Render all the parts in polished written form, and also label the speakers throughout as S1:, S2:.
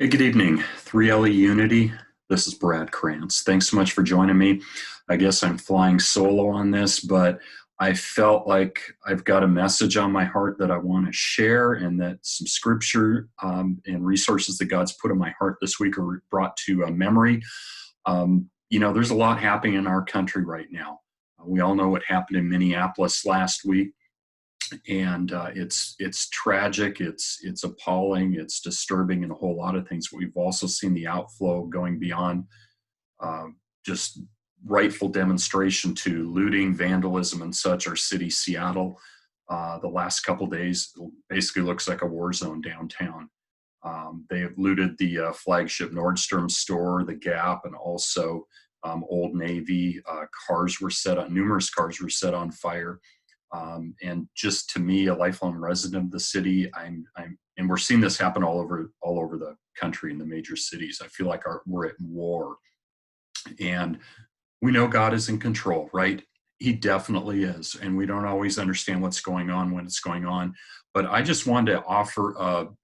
S1: Hey, good evening. 3LE Unity. This is Brad Krantz. Thanks so much for joining me. I guess I'm flying solo on this, but I felt like I've got a message on my heart that I want to share, and that some scripture and resources that God's put in my heart this week are brought to memory. There's a lot happening in our country right now. We all know what happened in Minneapolis last week, and it's tragic, it's appalling, it's disturbing, and a whole lot of things. We've also seen the outflow going beyond uh, just rightful demonstration to looting, vandalism, and such. Our city, Seattle, the last couple days basically looks like a war zone downtown. They have looted the flagship Nordstrom store, the Gap, and also Old Navy. Numerous cars were set on fire. And just to me, a lifelong resident of the city, and we're seeing this happen all over the country in the major cities. I feel like we're at war, and we know God is in control, right? He definitely is, and we don't always understand what's going on when it's going on. But I just wanted to offer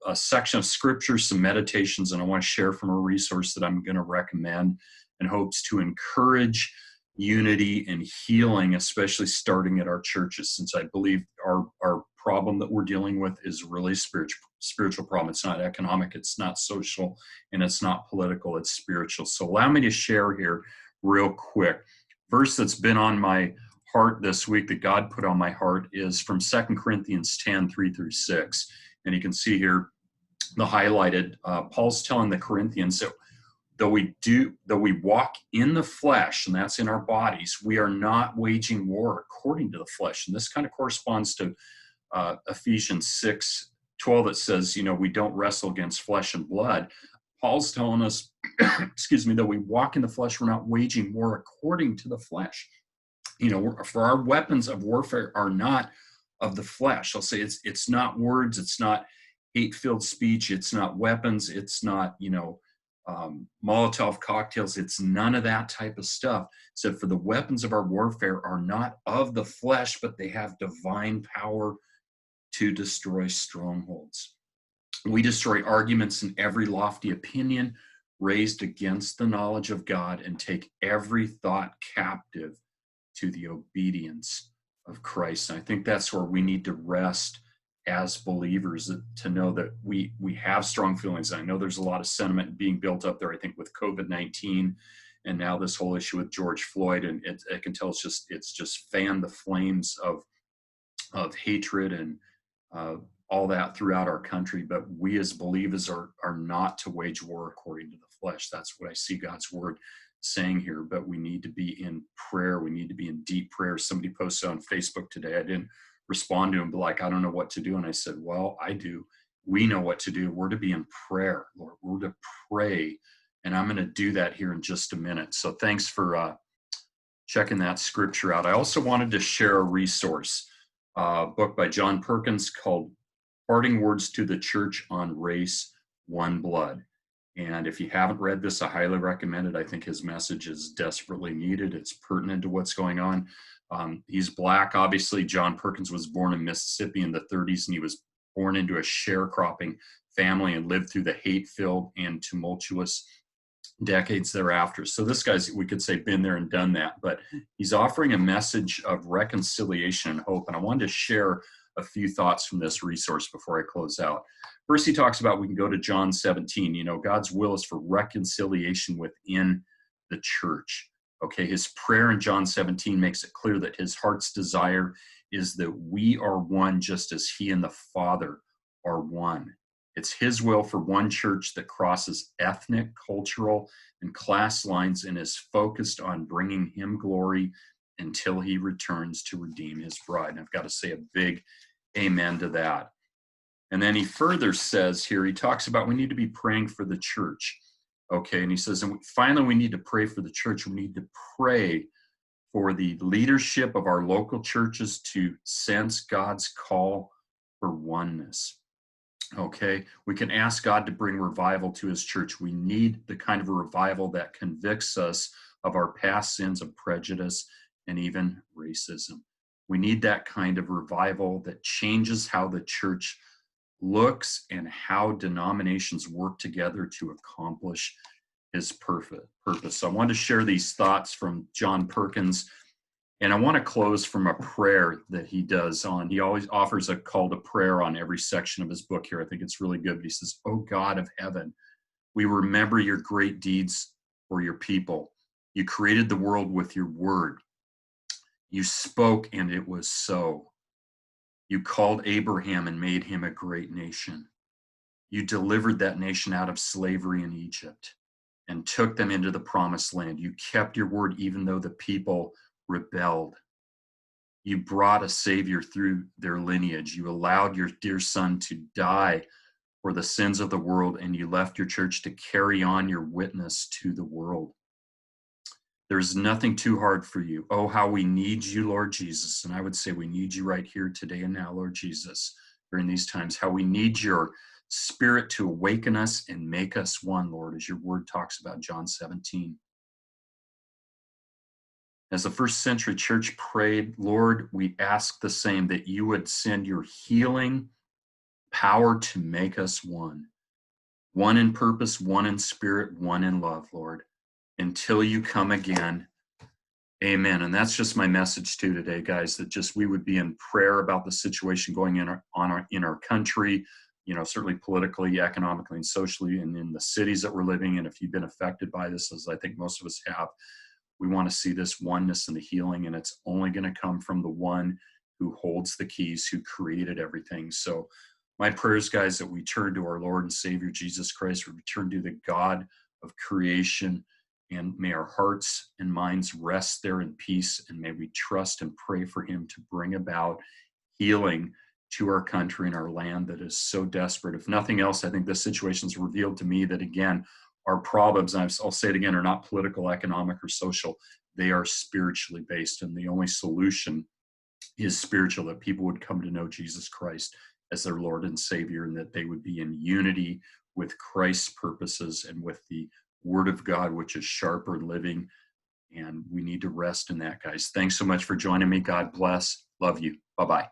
S1: a section of scripture, some meditations, and I want to share from a resource that I'm going to recommend in hopes to encourage unity and healing, especially starting at our churches, since I believe our problem that we're dealing with is really spiritual problem. It's not economic, it's not social, and it's not political, it's spiritual. So allow me to share here real quick. Verse that's been on my heart this week, that God put on my heart, is from 2 Corinthians 10, 3-6. And you can see here the highlighted, Paul's telling the Corinthians that though we walk in the flesh, and that's in our bodies, we are not waging war according to the flesh. And this kind of corresponds to Ephesians 6:12. It says, we don't wrestle against flesh and blood. Paul's telling us, excuse me, that we walk in the flesh, we're not waging war according to the flesh. For our weapons of warfare are not of the flesh. I'll say it's not words, it's not hate-filled speech, it's not weapons, it's not, Molotov cocktails. It's none of that type of stuff. So for the weapons of our warfare are not of the flesh, but they have divine power to destroy strongholds. We destroy arguments and every lofty opinion raised against the knowledge of God, and take every thought captive to the obedience of Christ. And I think that's where we need to rest as believers, to know that we have strong feelings. I know there's a lot of sentiment being built up there, I think, with COVID-19 and now this whole issue with George Floyd, and I can tell it's just fanned the flames of hatred and all that throughout our country. But we as believers are not to wage war according to the flesh. That's what I see God's word saying here. But we need to be in prayer. We need to be in deep prayer. Somebody posted on Facebook today, I didn't respond to him, but like, I don't know what to do. And I said, well, I do. We know what to do. We're to be in prayer, Lord. We're to pray. And I'm going to do that here in just a minute. So thanks for checking that scripture out. I also wanted to share a resource, a book by John Perkins called Parting Words to the Church on Race, One Blood. And if you haven't read this, I highly recommend it. I think his message is desperately needed. It's pertinent to what's going on. He's Black, obviously. John Perkins was born in Mississippi in the 30s, and he was born into a sharecropping family and lived through the hate-filled and tumultuous decades thereafter. So this guy's, we could say, been there and done that, but he's offering a message of reconciliation and hope. And I wanted to share a few thoughts from this resource before I close out. First, he talks about, we can go to John 17. God's will is for reconciliation within the church. Okay, his prayer in John 17 makes it clear that his heart's desire is that we are one, just as he and the Father are one. It's his will for one church that crosses ethnic, cultural, and class lines, and is focused on bringing him glory until he returns to redeem his bride. And I've got to say a big amen to that. And then he further says here, he talks about we need to be praying for the church. Okay, and he says, and finally, we need to pray for the church. We need to pray for the leadership of our local churches to sense God's call for oneness. Okay, we can ask God to bring revival to his church. We need the kind of a revival that convicts us of our past sins of prejudice and even racism. We need that kind of revival that changes how the church looks and how denominations work together to accomplish his perfect purpose. So I wanted to share these thoughts from John Perkins, and I want to close from a prayer that he does on. He always offers a call to prayer on every section of his book here. I think it's really good. But he says, "Oh God of heaven, we remember your great deeds for your people. You created the world with your word. You spoke, and it was so. You called Abraham and made him a great nation. You delivered that nation out of slavery in Egypt and took them into the promised land. You kept your word even though the people rebelled. You brought a savior through their lineage. You allowed your dear son to die for the sins of the world, and you left your church to carry on your witness to the world. There's nothing too hard for you. Oh, how we need you, Lord Jesus." And I would say we need you right here today and now, Lord Jesus, during these times. How we need your Spirit to awaken us and make us one, Lord, as your word talks about, John 17. As the first century church prayed, Lord, we ask the same, that you would send your healing power to make us one. One in purpose, one in spirit, one in love, Lord, until you come again. Amen. And that's just my message too today, guys, that just we would be in prayer about the situation going in our country, certainly politically, economically, and socially, and in the cities that we're living in. If you've been affected by this, as I think most of us have, we want to see this oneness and the healing, and it's only going to come from the one who holds the keys, who created everything. So my prayers, guys, that we turn to our Lord and Savior, Jesus Christ, we turn to the God of creation, and may our hearts and minds rest there in peace, and may we trust and pray for him to bring about healing to our country and our land that is so desperate. If nothing else, I think this situation's revealed to me that, again, our problems, and I'll say it again, are not political, economic, or social. They are spiritually based, and the only solution is spiritual, that people would come to know Jesus Christ as their Lord and Savior, and that they would be in unity with Christ's purposes and with the Word of God, which is sharper and living. And we need to rest in that, guys. Thanks so much for joining me. God bless. Love you. Bye-bye.